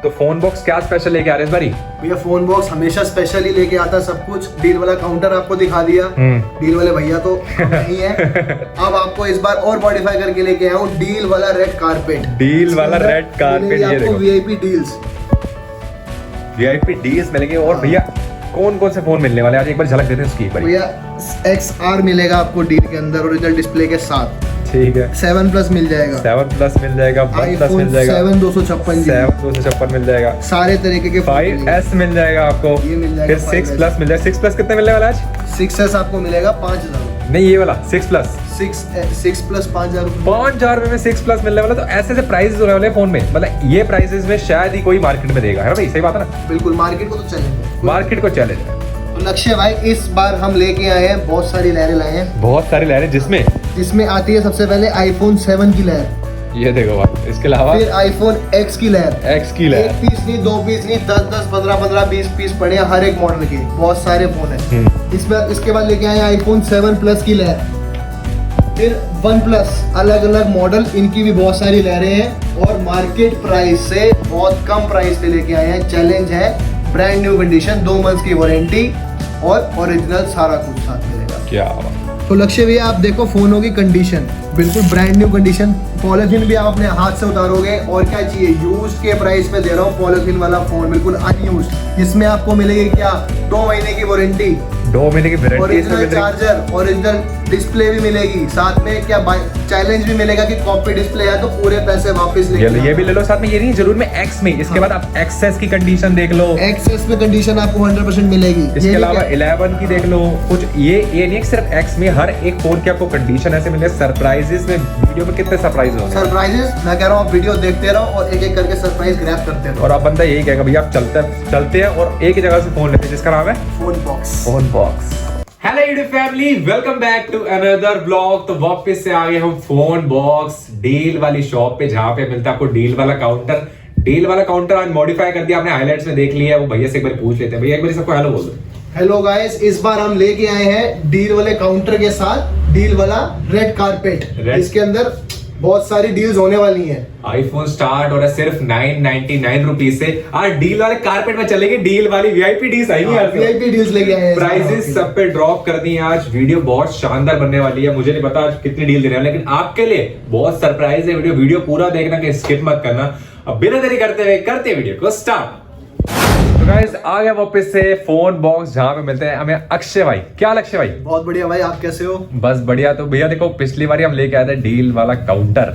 तो phone box क्या special लेके आ रहे हैं इस बारी? भैया फोन बॉक्स हमेशा स्पेशल ही लेके आता है सब कुछ। डील वाला काउंटर आपको दिखा दिया, डील वाले भैया तो नहीं है। अब आपको इस बार और मॉडिफाई करके लेके आया हूँ डील वाला रेड कारपेट। डील वाला रेड कारपेट, ये देखो वीआईपी डील्स मिलेंगे। और भैया कौन कौन से फोन मिलने वाले आज एक बार झलक देते हैं उसकी एक बार। भैया XR मिलेगा आपको डील के अंदर ओरिजिनल डिस्प्ले के साथ। ठीक है। 7 प्लस मिल जाएगा, 7 प्लस मिल जाएगा, 1 प्लस मिल जाएगा, 7 256 मिल जाएगा, सारे तरीके के 5S मिल जाएगा आपको, ये मिल जाएगा, फिर 6 प्लस मिल जाएगा। 6 प्लस कितने मिलने वाला आज? 6S आपको मिलेगा 5000। नहीं ये वाला 6 प्लस 6 प्लस 5000 ₹5000 में 6 प्लस मिलने वाला। तो ऐसे ऐसे प्राइसेस होने वाले फोन में, मतलब ये प्राइसेस में शायद ही कोई मार्केट में देगा, है ना भाई? सही बात है ना? बिल्कुल, मार्केट को तो चैलेंज, मार्केट को चैलेंज है। तो लक्ष्य भाई इस बार हम लेके आए हैं बहुत सारी लहरें लाए हैं, बहुत सारी लहरें जिसमें आती है सबसे पहले iPhone 7 की लहर, ये देखो भाई। इसके अलावा फिर iPhone X की लहर, X की लहर, 1 पीस नहीं 2 पीस नहीं 10 15 20 पीस पड़े हैं हर एक मॉडल के, बहुत सारे फोन है। इसके बाद लेके आए हैं iPhone 7 प्लस की लहर, फिर OnePlus अलग अलग मॉडल, इनकी भी बहुत सारी लहरें हैं और मार्केट प्राइस से बहुत कम प्राइस पे लेके आए हैं। चैलेंज है, ब्रांड न्यू कंडीशन, 2 मंथ्स की वारंटी और ओरिजिनल सारा कुछ साथ मिलेगा। क्या बात। तो लक्ष्य भैया आप देखो फोनों की कंडीशन बिल्कुल ब्रांड न्यू कंडीशन, पॉलिथीन भी आप अपने हाथ से उतारोगे और क्या चाहिए, यूज के प्राइस पे दे रहा हूँ पॉलिथीन वाला फोन बिल्कुल अनयूज, जिसमें आपको मिलेगी क्या 2 महीने की वारंटी, 2 महीने की warranty, original charger, original display भी मिलेगी, साथ में क्या चैलेंज भी मिलेगा कि कॉपी डिस्प्ले है तो पूरे पैसे वापस लेंगे। ये भी ले लो साथ में, ये नहीं जरूर में X में। इसके बाद आप XS की कंडीशन देख लो, XS में कंडीशन आपको 100% मिलेगी। इसके अलावा 11 की देख लो कुछ। ये नहीं सिर्फ X में, हर एक फोन की आपको कंडीशन ऐसे मिले। सरप्राइजेस में वीडियो में कितने सरप्राइज होंगे, सरप्राइजेस मैं कह रहा हूँ आप वीडियो देखते रहो और एक एक करके सरप्राइज ग्रैब करते रहो। और आप बंदा यही कहेगा भैया आप चलते हैं और एक ही जगह से फोन लेते हैं जिसका नाम है phone box. Hello YouTube family, welcome back to another blog. तो वापस से आ गए हम फोन बॉक्स डील वाली शॉप पे, जहाँ पे मिलता है आपको डील वाला काउंटर। डील वाला काउंटर आज मॉडिफाई कर दिया, आपने हाइलाइट्स में देख लिया है। वो भैया से एक बार पूछ लेते हैं। भैया एक बार सबको हेलो बोल दो। हेलो गाइस, इस बार हम लेके आए हैं डील वाले काउंटर के साथ डील वाला रेड कारपेट। इसके अंदर बहुत सारी डील्स होने वाली हैं। आईफोन स्टार्ट हो रहा है सिर्फ 999 रुपीज से। आज डील वाले कारपेट में चलेंगे, डील वाली वीआईपी डील्स आएंगी यार, वीआईपी डील्स लेके आए हैं। प्राइसेस सब पे ड्रॉप कर दी है। आज वीडियो बहुत शानदार बनने वाली है। मुझे नहीं पता आज कितनी डील दे रहे हैं, लेकिन आपके लिए बहुत सरप्राइज है। वीडियो पूरा देखना, कि स्किप मत करना। अब बिना देरी करते हुए करते वीडियो को स्टार्ट। तो गाइस आ गया वापस से फोन बॉक्स, जहाँ पे मिलते हैं हमें अक्षय भाई। क्या अक्षय भाई? बहुत बढ़िया भाई, आप कैसे हो? बस बढ़िया। तो भैया देखो, पिछली बार हम लेके आए थे डील वाला काउंटर,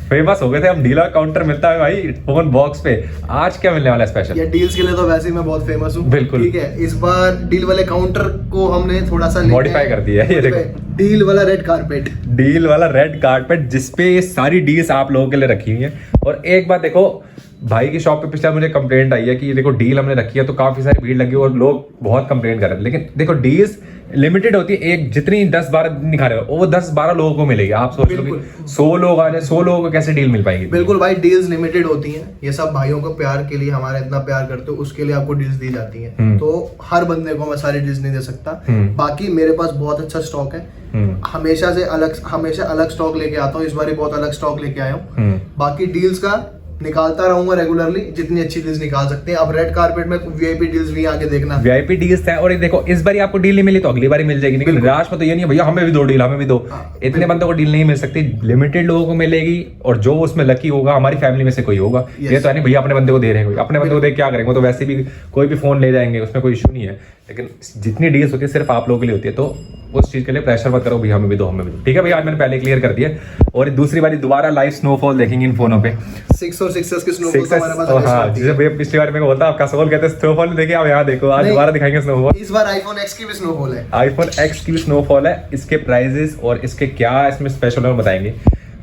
फेमस हो गए थे हम। डील वाला काउंटर मिलता है भाई फोन बॉक्स पे। आज क्या मिलने वाला है स्पेशल? ये डील्स के लिए तो वैसे ही मैं बहुत फेमस हूँ। बिल्कुल ठीक है, इस बार डील वाले काउंटर को हमने थोड़ा सा मॉडिफाई कर दिया है। ये देखो डील वाला रेड कारपेट, डील वाला रेड कारपेट, जिसपे ये सारी डील्स आप लोगों के लिए रखी हुई है। और एक बात देखो, भाई की शॉप पे पिछला मुझे कंप्लेंट आई है कि ये देखो डील हमने रखी है तो काफी सारी भीड़ लगी और लोग बहुत कंप्लेंट कर रहे हैं। लेकिन देखो डील्स लिमिटेड होती है, एक जितनी 10-12 दिखा रहे हो वो 10-12 लोगों को मिलेगी। आप सोच लो कि 100 लोग आ जाए, 100 लोगों को कैसे डील मिल पाएगी? बिल्कुल भाई, डील्स लिमिटेड होती हैं। ये सब भाइयों को प्यार के लिए, हमारा इतना प्यार करते हो उसके लिए आपको डील्स दी जाती हैं। तो हर बंदे को मैं सारी डील्स नहीं दे सकता। बाकी मेरे पास बहुत अच्छा स्टॉक है, हमेशा अलग स्टॉक लेके आता हूँ। इस बार बहुत अलग स्टॉक लेके आया हूँ। बाकी डील्स का निकालता रहूंगा रेगुलरली, जितनी अच्छी डील्स निकाल सकते हैं। अब रेड कारपेट में वीआईपी डील्स भी आगे देखना, वीआईपी डील्स है। और देखो इस बार आपको डील नहीं मिली तो अगली बार मिल जाएगी। लेकिन निराश में तो ये नहीं भैया हमें भी दो डील, हमें भी दो। इतने बंदों को डील नहीं मिल सकती, लिमिटेड लोगों को मिलेगी। और जो उसमें लकी होगा हमारी फैमिली में से कोई होगा। ये तो नहीं भैया अपने बंदे को दे रहे हैं, अपने बंदे को दे क्या करेंगे? तो वैसे भी कोई भी फोन ले जाएंगे, उसमें कोई इशू नहीं है। लेकिन जितनी डील्स होती है सिर्फ आप लोगों के लिए होती है, तो उस चीज के लिए प्रेशर मत करो भैया हमें भी दो, हमें भी दो। ठीक है भैया, आज मैंने पहले क्लियर कर दिया। और दूसरी बारी दोबारा लाइव स्नोफॉल देखेंगे इन फोनों पे। 6 और 6s की स्नोफॉल हमारे पास। हाँ, जैसे भैया पिछली बार मेरे को होता आपका सवाल कहते स्नोफॉल देखिए, आप यहाँ देखो आज दोबारा दिखाएंगे स्नोफॉल। इस बार आईफोन X की भी स्नोफॉल है। आईफोन X की भी स्नोफॉल है। इसके प्राइजेस और इसके क्या इसमें स्पेशल है बताएंगे।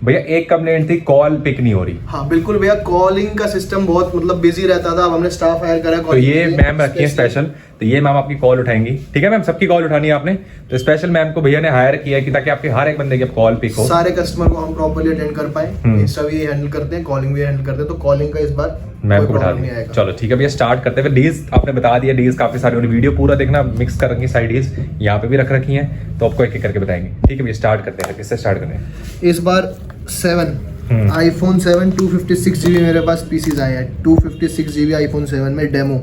भैया एक कंप्लेंट थी, कॉल पिक नहीं हो रही। हाँ बिल्कुल भैया, कॉलिंग का सिस्टम बहुत बिजी रहता था। अब हमने स्टाफ हायर करा। तो ये मैम रखी है स्पेशल, तो ये मैम आपकी कॉल उठाएंगी। ठीक है मैम, सबकी कॉल उठानी है आपने, तो स्पेशल मैम को भैया ने हायर किया कि ताकि आपके हर एक बंदे की कॉल पिक हो, सारे कस्टमर को हम प्रॉपर्ली अटेंड कर पाए। इंस्टा भी हैंडल करते हैं, कॉलिंग भी हैंडल करते हैं, तो कॉलिंग का इस बार मैम को उठा दिया। चलो ठीक है भैया, स्टार्ट करते हैं। डील्स आपने बता दिया, डील्स काफी सारी, वीडियो पूरा देखना, मिक्स कर रखी सारी डील्स यहाँ पे भी रख रखी हैं, तो आपको एक एक करके बताएंगे। ठीक है भैया, स्टार्ट करते हैं। किससे स्टार्ट करते हैं? इस बार 7 iPhone 7 256 GB मेरे पास पीसीज आए हैं। 256 GB iPhone 7 में डेमो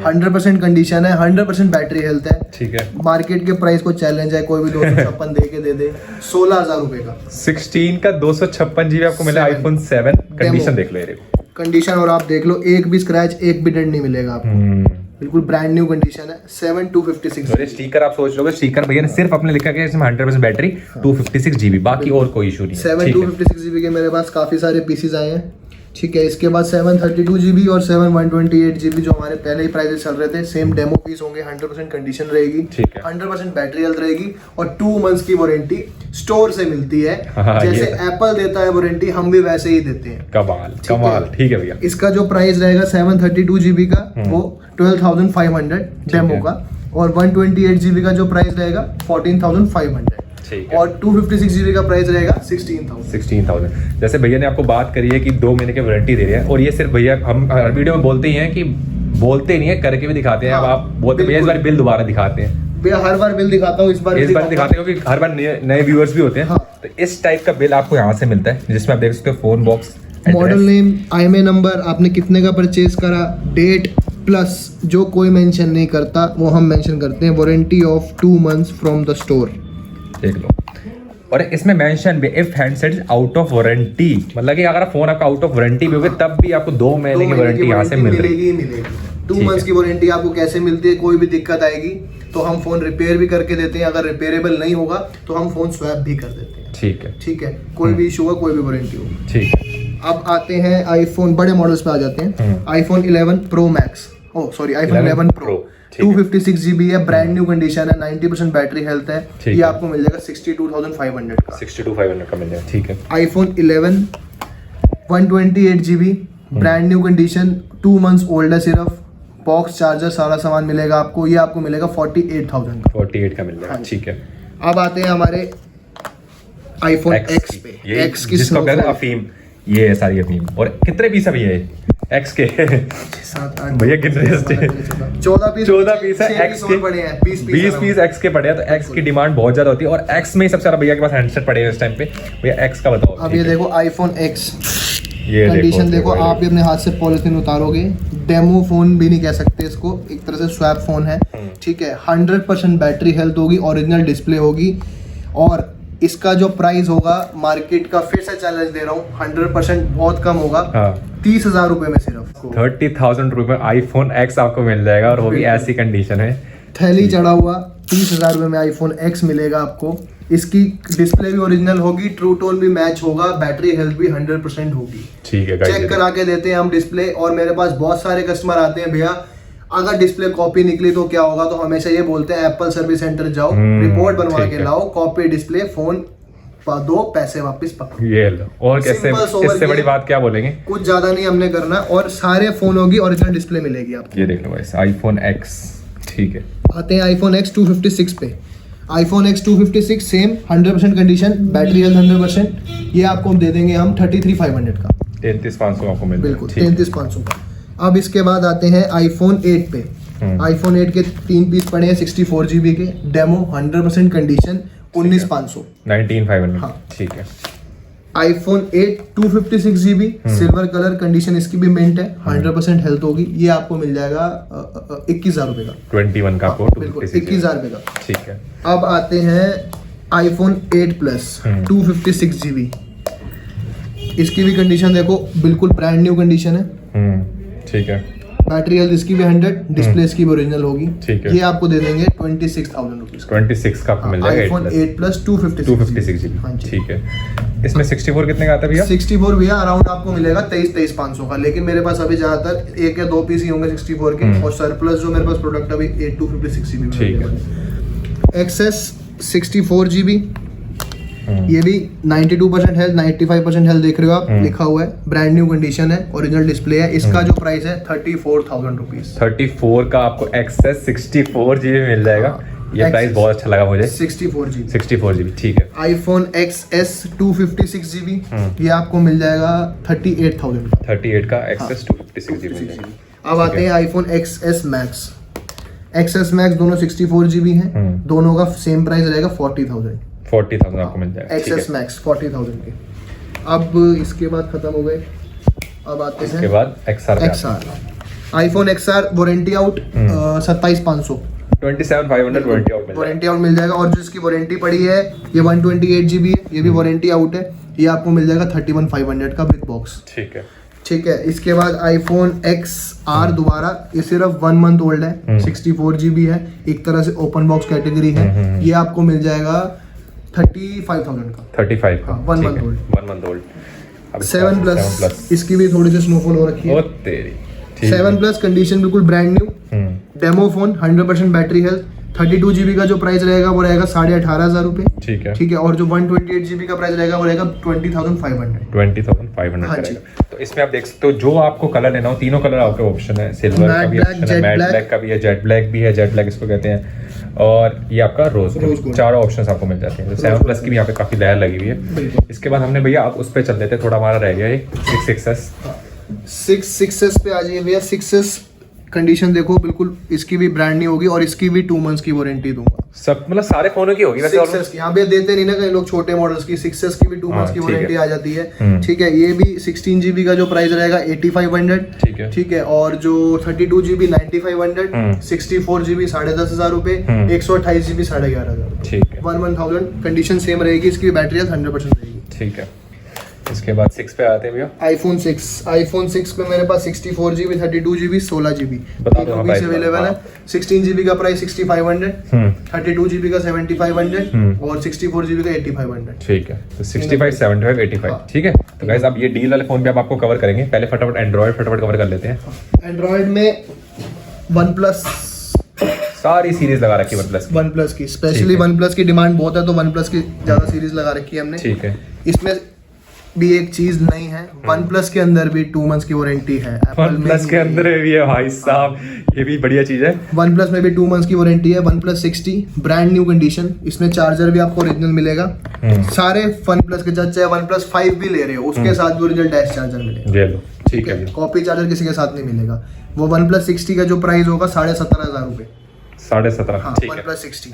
100% कंडीशन है, 100% बैटरी हेल्थ है। ठीक है, मार्केट के प्राइस को चैलेंज है, कोई भी 256 दे के दे दे 16,000 रुपए का। 16 का 256 GB आपको मिला iPhone 7। कंडीशन देख लो ये देखो, कंडीशन और आप देख लो, एक भी स्क्रैच, एक भी डेंट नहीं मिलेगा आपको। बिल्कुल ब्रांड न्यू कंडीशन है। 7 256 और स्टिकर आप सोच लोगे, स्टिकर भैया ने सिर्फ अपने लिखा है इसमें 100% बैटरी, 256 GB, बाकी और कोई इशू नहीं है। 7 256 GB के मेरे पास काफी सारे पीसीज आए हैं। ठीक है, इसके बाद 7 32 GB और 7 128 GB जो हमारे पहले ही प्राइसेस चल रहे थे, सेम डेमो पीस होंगे। 100% कंडीशन रहेगी, ठीक है, 100% बैटरी हेल्थ रहेगी और 2 मंथ्स की वारंटी स्टोर से मिलती है। हाँ, जैसे एप्पल देता है वारंटी, हम भी वैसे ही देते हैं। कमाल कमाल। ठीक है भैया, इसका जो प्राइस रहेगा 7 32 GB का वो 12,500 डेमो का, और 128 GB का जो प्राइस रहेगा 14,500, और 256 GB का प्राइस रहेगा 16,000। जैसे भैया ने आपको बात करी है कि 2 महीने की वारंटी दे रहे हैं, और ये सिर्फ भैया हम हर वीडियो में बोलते ही हैं कि बोलते नहीं है, करके भी दिखाते हैं। अब आप बोलते भैया इस बार बिल दोबारा दिखाते हैं। भैया हर बार बिल दिखाता हूँ, इस बार दिखाते हैं क्योंकि हर बार नए व्यूअर्स भी होते हैं। तो इस टाइप का बिल आपको यहाँ से मिलता है, जिसमें आप देख सकते हो phone box, model name, IMEI number, आपने कितने का परचेज करा, डेट, प्लस जो कोई मेंशन नहीं करता वो हम मेंशन करते हैं, warranty of 2 months from the store. देख लो, और इसमें मेंशन भी if handset is out of warranty, मतलब कि अगर फोन आपका आउट ऑफ वारंटी भी होगा तब भी आपको 2 महीने की वारंटी यहाँ से मिल रही है। 2 मंथ्स की वारंटी आपको कैसे मिलती है? कोई भी दिक्कत आएगी तो हम फोन रिपेयर भी करके देते हैं, अगर रिपेयरेबल नहीं होगा तो हम फोन स्वैप भी कर देते हैं। ठीक है, कोई भी इशू होगा, कोई भी वारंटी होगी। ठीक है, अब आते हैं आईफोन बड़े मॉडल्स पे आ जाते हैं। iPhone 11 Pro Max, iPhone 11 Pro 256 GB है, ब्रांड न्यू कंडीशन है, 90% बैटरी हेल्थ है। ये आपको मिल जाएगा 62,500 का। 62,500 का मिल जाएगा। ठीक है, iPhone 11 128 GB, brand new condition, 2 months old है सिर्फ, बॉक्स चार्जर सारा सामान मिलेगा आपको। ये आपको मिलेगा 48,000 का। 48 का मिल जाएगा। ठीक है, अब आते हैं हमारे iPhone X पे। X की जिसको कहते हैं अफीम, ये है सारी अफीम। और कितने पीस है भैया X के? 7-8 भैया कितने 14 पीस है X के, 20 पीस X के पड़े हैं। तो X की डिमांड बहुत ज्यादा होती है, और X में ही सबसे ज्यादा भैया के पास हैंडसेट पड़े हैं इस टाइम पे। भैया X का बताओ। अब ये देखो iPhone X, ये कंडीशन देखो, आप भी अपने हाथ से पॉलिथीन उतारोगे, डेमो फोन भी नहीं कह सकते इसको, एक तरह से स्वैप फोन है। ठीक है, 100% बैटरी हेल्थ होगी, ओरिजिनल डिस्प्ले होगी, और इसका जो प्राइस होगा मार्केट का, फिर से चैलेंज दे रहा हूँ, 100% बहुत कम होगा। 30,000 रुपए में सिर्फ 30,000 रुपए iPhone X आपको मिल जाएगा, और वो भी ऐसी कंडीशन है, थैली चढ़ा हुआ। 30,000 रुपए में iPhone X मिलेगा आपको। इसकी डिस्प्ले भी ओरिजिनल होगी, ट्रू टोन भी मैच होगा, बैटरी हेल्थ भी 100% होगी। ठीक है, चेक करा के देते हैं हम डिस्प्ले। और मेरे पास बहुत सारे कस्टमर आते हैं, भैया अगर डिस्प्ले कॉपी निकली तो क्या होगा? तो हमेशा ये बोलते हैं एप्पल सर्विस सेंटर जाओ, रिपोर्ट बनवा के लाओ, कॉपी डिस्प्ले, फोन दो, पैसे वापस पकड़ो। ये लो, और कैसे इससे बड़ी बात क्या बोलेंगे? कुछ ज्यादा नहीं हमने करना, और सारे फोनों की ओरिजिनल डिस्प्ले मिलेगी आपको। ये देख लो गाइस, iPhone X। ठीक है, आते हैं iPhone X 256 पे। iPhone X 256 same 100% condition, battery health 100%। ये आपको दे देंगे हम 33,500 का। 33,500 आपको मिल बिल्कुल 33,500 का। अब इसके बाद आते हैं iPhone 8 पे। iPhone 8 के 3 पीस पड़े हैं 64 GB के, डेमो 100% कंडीशन, 19,500। 19,500। हाँ, ठीक है। iPhone 8 256 GB, silver colour, condition इसकी भी मिंट है, 100% हेल्थ होगी। ये आपको मिल जाएगा 21,000 रुपए का। 21 का आपको, बिल्कुल 21,000 रुपए का। ठीक है। अब आते हैं iPhone 8 Plus 256 GB। इसकी भी कंडीशन देखो, बिल्कुल ब्रांड न्यू कंडीशन है। ठीक है, बैटरी हेल्थ इसकी भी 100, डिस्प्ले इसकी भी ओरिजिनल होगी। ठीक है, ये आपको दे देंगे 26,000 रुपीज। 26 का आपको मिल जाएगा iPhone 8 Plus 256 GB। हाँ जी। ठीक है, इसमें 64 कितने का आता है भैया? 64 भैया अराउंड आपको मिलेगा 23,500 का, लेकिन मेरे पास अभी ज्यादातर 1 या 2 पीस ही होंगे 64 के, और सरप्लस जो मेरे पास प्रोडक्ट अभी 8 256 GB। ठीक है, XS 64 GB, ये भी 92% हेल्थ, 95% हेल्थ देख रहे हो आप, लिखा हुआ है, ब्रांड न्यू कंडीशन है, ओरिजिनल डिस्प्ले है। इसका जो प्राइस है 34,000 रुपीज। 34 का आपको XS 64 GB मिल जाएगा। ये प्राइस बहुत अच्छा लगा मुझे, 64 GB। ठीक है। iPhone XS 256 GB, ये आपको मिल जाएगा 38,000 का। 38 का XS 256 GB मिल जाएगा। अब आते हैं iPhone XS Max। XS Max दोनों 64 GB हैं, दोनों का सेम प्राइस रहेगा 40,000 आपको मिल जाएगा। XS Max 40,000 के। अब इसके बाद खत्म हो गए, अब आते इसके हैं बाद XR iPhone XR warranty out 27,500 27,500 warranty out मिल वारंटी आउट मिल जाएगा। और जो इसकी वारंटी पड़ी है ये 128 GB है, ये भी वारंटी आउट है, ये आपको मिल जाएगा 31,500 का विद बॉक्स। ठीक है। ठीक है, इसके बाद आईफोन XR दोबारा, ये सिर्फ 1 मंथ ओल्ड है, 64 GB है, एक तरह से ओपन बॉक्स कैटेगरी है, ये आपको मिल जाएगा 35,000 का 35 का। 1 month old. 1 month old. 7 plus, इसकी भी थोड़ी सी स्नोफॉल हो रखी है। ओ तेरी। 7 प्लस कंडीशन बिल्कुल brand new, demo phone, 100% battery health, 32 GB का जो प्राइस रहेगा वो रहेगा 18,500 रुपए। ठीक है। ठीक है, और जो 128 GB का प्राइस रहेगा वो रहेगा 20,500। 20,500 हाँ करेगा। तो इसमें आप देख सकते हो जो आपको कलर लेना हो, तीनों कलर आपके ऑप्शन है, सिल्वर का भी ऑप्शन है, मैट ब्लैक का भी है, जेट ब्लैक भी है, जेट ब्लैक इसको कहते हैं, और ये आपका रोज गोल्ड, चारों ऑप्शंस आपको मिल जाते हैं। तो 7 प्लस की भी यहाँ पे काफी लहर लगी हुई है। इसके बाद हमने भैया आप उस पर चल देते, थोड़ा हमारा रह गया ये 6S पे आ जाइए भैया। 6S कंडीशन देखो बिल्कुल, इसकी भी ब्रांड न्यू होगी और इसकी भी 2 मंथ्स की वारंटी दूंगा। सब मतलब सारे फोनों की होगी वैसे। 6S की यहाँ पे देते नहीं ना कई लोग छोटे मॉडल्स की, 6S की भी 2 मंथ्स की ठीक है। वारंटी आ जाती है। ठीक है, ये भी 16 GB का जो प्राइस रहेगा 8500। ठीक है। ठीक है, और जो 32 GB 9500, 64 GB 10,500 रुपए, 128 GB 11,500 रुपए। ठीक है। 11,000 कंडीशन सेम रहेगी, इसकी बैटरी 100% रहेगी। ठीक है। इसके बाद 6 पे आते हैं भैया। आईफोन 6 पे मेरे पास 64 GB 32 GB 16 GB बता दो प्राइस अवेलेबल है। 16 GB का प्राइस 6500, 32 GB का 7500 और 64 GB का 8500। ठीक है, तो 65, 75, 85। ठीक है, तो गाइस अब ये डील वाले फोन भी अब आपको कवर करेंगे। पहले फटाफट एंड्रॉइड फटाफट कवर कर लेते हैं। एंड्रॉइड में OnePlus सारी सीरीज लगा रखी है OnePlus की, स्पेशली OnePlus की डिमांड बहुत है तो OnePlus की ज्यादा सीरीज लगा रखी है हमने। ठीक है। इसमें भी एक चीज नहीं है, OnePlus के अंदर भी 2 मंथ्स की वारंटी है। OnePlus के अंदर भी है भाई साहब, ये भी बढ़िया चीज है। OnePlus में भी 2 मंथ्स की वारंटी है। OnePlus 60 ब्रांड न्यू कंडीशन, इसमें चार्जर भी आपको ओरिजिनल मिलेगा। सारे OnePlus के साथ चाहे OnePlus 5 भी ले रहे हो उसके साथ भी ओरिजिनल डैश चार्जर मिलेगा। ले लो। ठीक है। कॉपी चार्जर किसी के साथ नहीं मिलेगा। वो OnePlus 60 का जो प्राइस होगा 17,500 रुपए। 17,500। हाँ, ठीक है। OnePlus 60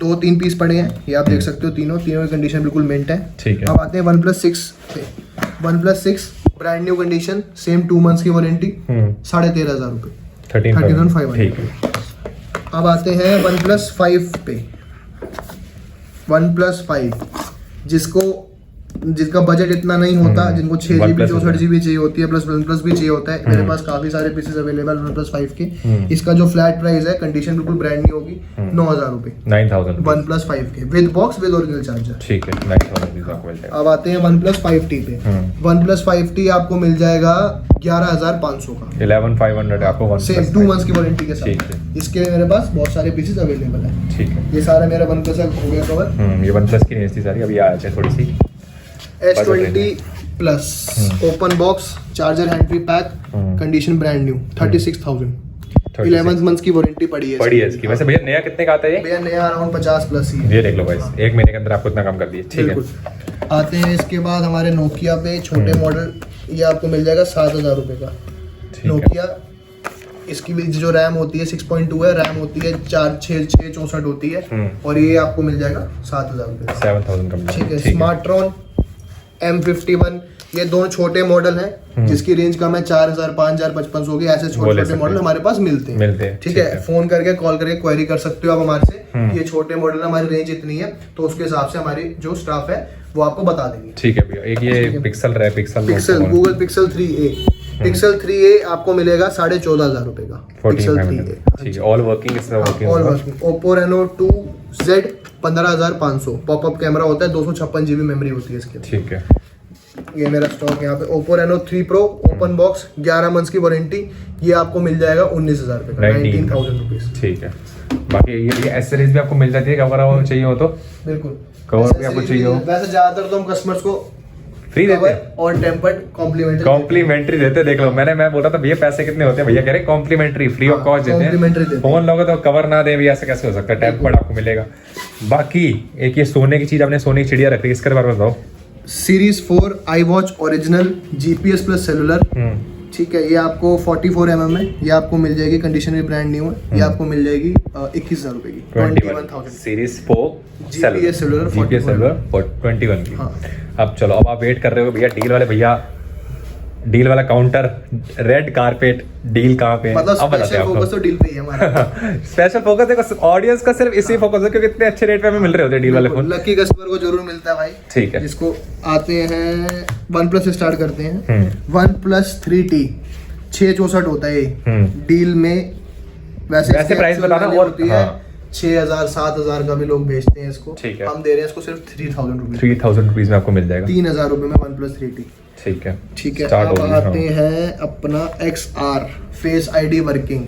2-3 पीस पड़े हैं, ये आप देख सकते हो, तीनों की कंडीशन बिल्कुल मिंट है। ठीक है। अब आते हैं OnePlus 6 पे। OnePlus 6 brand new condition, same 2 months की वारंटी, 13,500 रुपए। 13,500। ठीक है। अब आते हैं OnePlus 5 पे। OnePlus 5 जिसका बजट इतना नहीं होता, जिनको 6 GB 64 GB चाहिए होती है, प्लस OnePlus भी चाहिए होता है, मेरे पास काफी सारे पीसेस अवेलेबल OnePlus 5 के। इसका जो फ्लैट प्राइस है, कंडीशन बिल्कुल ब्रांड न्यू होगी, 9,000 रुपए। 9,000 OnePlus 5 के with box with original charger. ठीक है, 9,000 आपको मिल जाएगा। अब आते हैं OnePlus 5T पे। OnePlus 5T आपको मिल जाएगा 11,500 का, 11,500 आपको सेम 2 मंथ्स की वारंटी के ठीक साथ। है। इसके लिए मेरे पास बहुत सारे पीसेस अवेलेबल है। ठीक है। ये सारा मेरा OnePlus का हो गया कवर। ये OnePlus की नहीं थी सारी, अभी आ जाए थोड़ी सी। S20 plus open box charger hand free pack, condition brand new, 36,000। 11 months की वारंटी पड़ी है इसकी। वैसे भैया नया कितने का आता है ये? भैया नया अराउंड 50 प्लस ही है। ये देख लो भाई, 1 महीने के अंदर आपको इतना कम कर दिए। ठीक है। आते हैं इसके बाद हमारे नोकिया पे, छोटे मॉडल, ये आपको मिल जाएगा 7,000 रुपए का नोकिया। इसकी भी जो रैम होती है 6.2 है, रैम होती है 46664 होती है, और ये आपको मिल जाएगा 7,000 रुपए। 7,000 कम। ठीक है। स्मार्ट्रॉन M51, ये दोनों छोटे मॉडल हैं जिसकी रेंज कम है, 4,000 5,000 5500 होगी। ऐसे छोटे छोटे मॉडल हमारे पास मिलते हैं। ठीक है, फोन करके कॉल करके क्वेरी कर सकते हो आप हमारे से, ये छोटे मॉडल, हमारी रेंज इतनी है, तो उसके हिसाब से हमारी जो स्टाफ है वो आपको बता देंगे। ठीक है भैया। एक ये पिक्सल रहा है, pixel Google pixel 3a, pixel 3a आपको मिलेगा 14,500 रुपए का। पिक्सल 3a, ठीक है। ऑल वर्किंग इसमें working. All working. Oppo Reno 2Z 15,500, popup camera होता है, 256 GB मेमोरी होती है इसके। ठीक है। ये मेरा स्टॉक यहाँ पे। Oppo Reno 3 Pro open box, 11 months की वारंटी, ये आपको मिल जाएगा 19,000 रुपए का, 19,000 रुपीज। ठीक है। बाकी ये एसेसरीज भी आपको मिल जाती है, कवर चाहिए हो तो बिल्कुल, कवर भी आपको चाहिए हो। वैसे ज्यादातर तो हम कस्टमर्स को फ्री देते हैं और टेम्पर्ड कॉम्प्लीमेंट्री देते। देख लो, मैं बोल रहा था भैया पैसे कितने होते हैं, भैया कह रहे कॉम्प्लीमेंट्री, फ्री ऑफ कॉस्ट देते हैं। फोन लोगे तो कवर ना दे भैया, ऐसे कैसे हो सकता है? टेम्पर्ड आपको मिलेगा। बाकी एक ये सोने की चीज, आपने सोने की चिड़िया रखी है, इसके बारे में बताओ। Series 4 iWatch original GPS plus cellular, ठीक है, ये आपको 44 mm है, ये आपको मिल जाएगी, कंडीशन भी ब्रांड न्यू है, ये आपको मिल जाएगी 21,000 रुपए की, 21,000 series 4 GPS cellular GPS cellular 21 की। हाँ। अब चलो, अब आप वेट कर रहे हो भैया डील वाले भैया, डील वाला काउंटर, रेड कारपेट, डील कहाँ पे है? मतलब अब बताते स्पेशल हैं आपको। फोकस तो डील पे ही है हमारा। स्पेशल फोकस देखो, ऑडियंस का सिर्फ इसी फोकस है क्योंकि इतने अच्छे रेट पे हमें मिल रहे होते हैं डील वाले फोन। लकी कस्टमर को जरूर मिलता है भाई। ठीक है। जिसको आते हैं OnePlus से स्टार्ट करते हैं। OnePlus 3T 664 होता है ये डील में। वैसे वैसे प्राइस बताना। और होती है 6,000 7,000 का भी लोग बेचते हैं इसको। ठीक है। हम दे रहे हैं इसको सिर्फ 3,000 रुपीज। 3,000 रुपीज में आपको मिल जाएगा। 3,000 रुपए में OnePlus 3T। ठीक है। ठीक है। Start अब होगी, आते हैं अपना XR फेस आईडी वर्किंग।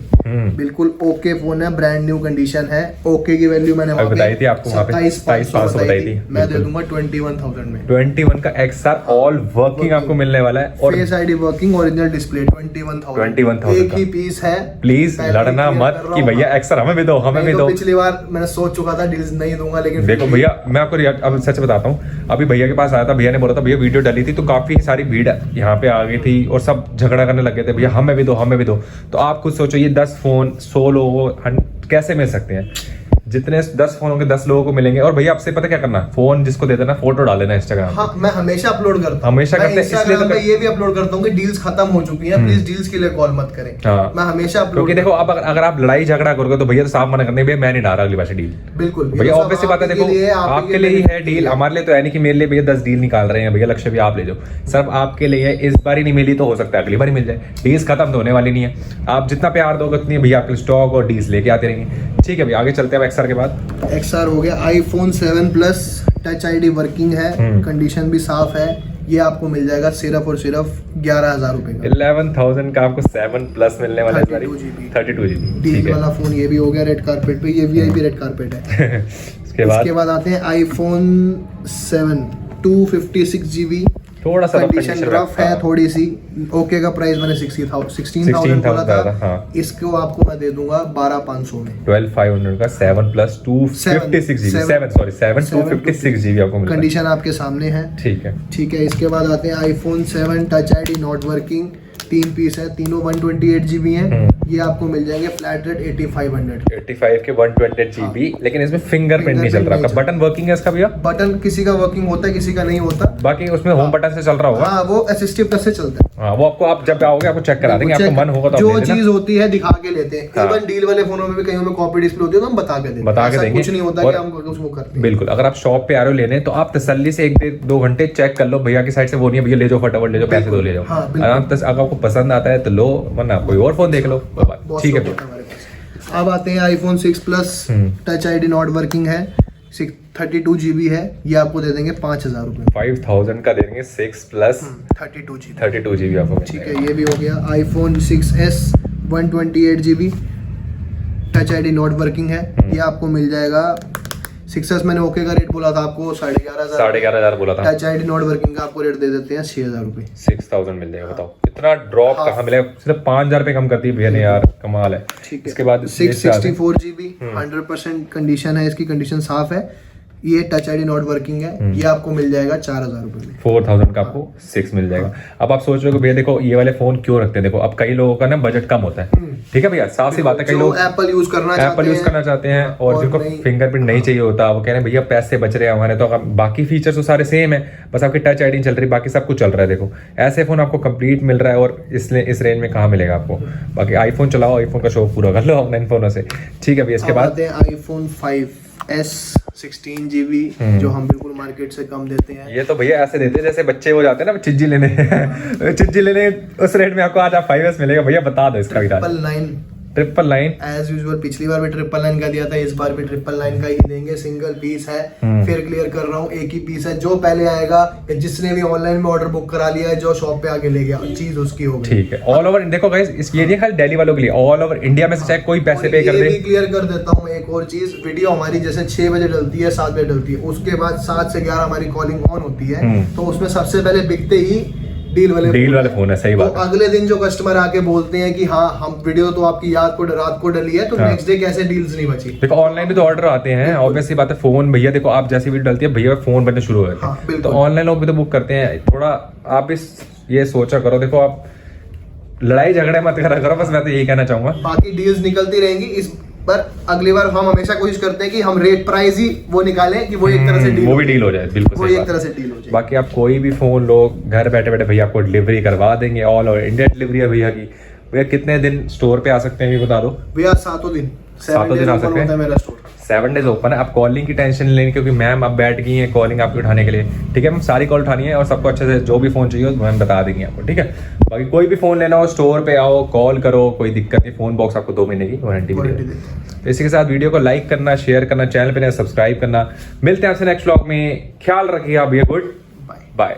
बिल्कुल ओके फोन है, ब्रांड न्यू कंडीशन है। ओके की वैल्यू मैंने वहाँ पे बताई थी आपको, वहाँ पे 27,500 बताई थी। मैं दे बिल्कुल। दूंगा 21,000 में। 21 का XR ऑल वर्किंग आपको मिलने वाला है। और face ID working original display 21,000 एक एक ही पीस है। प्लीज पहले लड़ना clear मत कर रहा कि हूँ। भैया XR हमें भी दो, हमें भी नहीं तो दो। पिछली बार मैंने सोच चुका था डील्स नहीं दूंगा, लेकिन देखो भैया, मैं आपको अब सच बताता हूँ, अभी भैया के पास आया था, भैया ने बोला था भैया वीडियो डाली थी तो काफी सारी भीड़ यहाँ पे आ गई थी और सब झगड़ा करने लग गए थे, भैया हमें भी दो, हमें भी दो। तो आप खुद सोचो, ये 10 फोन 100 लोगों को कैसे मिल सकते हैं? जितने 10 फोन होंगे 10 लोगों को मिलेंगे। और भैया आपसे पता क्या करना, फोन जिसको दे देना फोटो डाल देना इंस्टाग्राम। हाँ, मैं हमेशा अपलोड करता हूँ। हमेशा करते हैं, इसलिए तो मैं ये भी अपलोड करता हूँ कि डील्स खत्म हो चुकी हैं, प्लीज डील्स के लिए कॉल मत करें। हाँ। मैं हमेशा अपलोड, क्योंकि देखो अब अगर आप लड़ाई झगड़ा करोगे तो भैया तो साफ मना करने, भैया मैं नहीं डाल रहा अगली बार से डील। बिल्कुल भैया ऑब्वियस सी बात है, देखो आपके लिए ही है डील, हमारे लिए तो है नहीं कि मेरे लिए भैया 10 डील निकाल रहे हैं भैया, लक्ष्य भी आप ले जाओ, सब आपके लिए है। इस बार ही नहीं मिली तो हो सकता है अगली बार ही मिल जाए। डील्स खत्म तो होने वाली नहीं है, आप जितना प्यार दोगे उतनी भैया आपके स्टॉक और डील्स लेके आते रहेंगे। ठीक है भैया, आगे चलते हैं। XR के बाद XR हो गया iPhone 7 Plus touch ID working है, कंडीशन भी साफ है। ये आपको मिल जाएगा सिर्फ और सिर्फ 11,000 रुपए का। 11,000 का आपको 7 प्लस मिलने वाला है। 32 GB डील वाला फोन ये भी हो गया रेड कारपेट पे, ये VIP रेड कारपेट है। इसके बाद आते हैं iPhone 7 256 GB। थोड़ा सा कंडीशन रफ है थोड़ी सी। ओके का प्राइस मैंने 16,000 बोला था। हाँ। इसको आपको मैं दे दूंगा 12,500 में। 12,500 का 7 प्लस 256 GB 7 256 GB आपको मिलता है। कंडीशन आपके सामने है। ठीक है। ठीक है। इसके बाद आते हैं iPhone 7 touch ID not working. 3 piece है, तीनों 128 GB हैं। ये आपको मिल जाएंगे फ्लैट रेट 85 के 128 GB। लेकिन इसमें फिंगरप्रिंट नहीं चल रहा। आपका बटन वर्किंग है इसका भैया? बटन किसी का वर्किंग होता है, किसी का नहीं होता। बाकी उसमें होम बटन से चल रहा होगा। हाँ, वो असिस्टिव टच से चलता है। हाँ, वो आपको आप जब आओगे आपको चेक करा देंगे, आपको मन होगा तो जो चीज होती है दिखा के लेते हैं। हाँ। इवन डील वाले फोनों में भी कहीं लोग कॉपी डिस्प्ले होती है तो हम बता के देंगे। कुछ नहीं होता कि हम उसको करते हैं। बिल्कुल, अगर आप शॉप पे आ रहे हो लेने तो आप तसल्ली से 1-2 घंटे चेक कर लो। भैया की साइड से वो नहीं है भैया ले जाओ फटाफट ले जाओ, पैसे दो ले जाओ। हाँ, आराम से अगर आपको पसंद आता है तो लो, वरना कोई और फोन देख लो। ठीक है। अब आते हैं iPhone 6 Plus touch ID not working है, 32 GB है। ये आपको दे देंगे 5,000 रुपए। 5,000 का देंगे 6 प्लस 32 GB आपको। ठीक है। ये भी हो गया iPhone 6s 128 GB touch ID not working है। ये आपको मिल जाएगा 6s मैंने ओके का रेट बोला था आपको 11,500 बोला था। टच आईडी नॉट वर्किंग का आपको रेट दे देते हैं 6,000 रुपए। 6,000 मिल जाएगा। बताओ इतना ड्रॉप कहाँ मिलेगा? सिर्फ 5,000 रुपए कम करती है भैया ने यार, कमाल है। ठीक है। इसके बाद 664 GB 100% कंडीशन है, इसकी कंडीशन साफ है। ये टच आईडी नॉट वर्किंग है। ये आपको मिल जाएगा 4,000 रुपए में। 4,000 का आपको 6 मिल जाएगा। अब आप सोच रहे हो भैया देखो ये वाले फोन क्यों रखते हैं? देखो अब कई लोगों का ना बजट कम होता है, ठीक है भैया, साफ सी बात है। कई लोग एप्पल यूज करना चाहते हैं और जिनको फिंगरप्रिंट नहीं चाहिए होता, वो कह रहे हैं भैया पैसे बच रहे हैं हमारे, तो बाकी फीचर्स तो सारे सेम है, बस आपकी टच आईडी चल रही, बाकी सब कुछ चल रहा है। देखो ऐसे फोन आपको कंप्लीट मिल रहा है और इसलिए इस रेंज में कहाँ मिलेगा आपको? बाकी आईफोन चलाओ, आईफोन का शौक पूरा कर लो ऑनलाइन फोनों से। ठीक है भैया। इसके बाद iPhone 5s 16 GB जो हम बिल्कुल मार्केट से कम देते हैं। ये तो भैया ऐसे देते हैं जैसे बच्चे हो जाते हैं ना चिज्जी लेने चिज्जी लेने उस रेट में आपको आज आप 5s मिलेगा। भैया बता दो इसका भी 999 एज यूजुअल। पिछली बार भी 999 का दिया था, इस बार भी 999 का ही देंगे। सिंगल पीस है, फिर क्लियर कर रहा हूँ, एक ही पीस है। जो पहले आएगा या जिसने भी ऑनलाइन में ऑर्डर बुक करा लिया है, जो शॉप पे आके ले गया, चीज उसकी होगी। ठीक है। ऑल ओवर देखो गाइस, इस ये नहीं खाली दिल्ली वालों के लिए, ऑल ओवर इंडिया में से चाहे कोई पैसे पे कर दे। क्लियर कर देता हूँ एक और चीज, वीडियो हमारी जैसे 6 बजे डलती है, 7 बजे डलती है, उसके बाद 7 से 11 हमारी कॉलिंग ऑन होती है, तो उसमें सबसे पहले बिकते ही डील वाले फोन है। सही बात। तो अगले दिन जो कस्टमर आके बोलते हैं कि हाँ हम वीडियो तो आपकी रात को डली है, तो नेक्स्ट डे कैसे डील्स नहीं बची। देखो ऑनलाइन भी तो ऑर्डर आते हैं, ऑब्वियसली बात है। फोन भैया देखो आप जैसी वीडियो डलती है भैया फोन बनने शुरू हो जाते हैं, तो ऑनलाइन लोग भी तो बुक करते हैं। थोड़ा आप इस ये सोचा करो, देखो आप लड़ाई झगड़े मत करा करो, बस मैं तो यही कहना चाहूंगा। बाकी डील्स निकलती रहेंगी इस पर। अगली बार हम हमेशा कोशिश करते हैं कि हम रेट प्राइस ही वो निकालें कि वो एक तरह से डील वो भी डील हो जाए, बिल्कुल वो सही एक बात। तरह से डील हो जाए। बाकी आप कोई भी फोन लो घर बैठे बैठे भैया आपको डिलीवरी करवा देंगे, ऑल ओवर इंडिया डिलीवरी है भैया की। भैया कितने दिन स्टोर पे आ सकते हैं ये बता दो। भैया 7 दिन 7 दिन आ सकते हैं मेरा स्टोर 7 डेज ओपन है। आप कॉलिंग की टेंशन नहीं लेनी, क्योंकि मैम अब बैठ गई हैं कॉलिंग आपकी उठाने के लिए, ठीक है। मैम सारी कॉल उठानी है और सबको अच्छे से जो भी फोन चाहिए मैम बता देंगे आपको, ठीक है। बाकी कोई भी फोन लेना हो स्टोर पे आओ, कॉल करो, कोई दिक्कत नहीं। फोन बॉक्स आपको 2 महीने की वारंटी भी है। तो इसी के साथ वीडियो को लाइक करना, शेयर करना, चैनल पे सब्सक्राइब करना। मिलते हैं आपसे नेक्स्ट व्लॉग में। ख्याल रखिए आप, गुड बाय।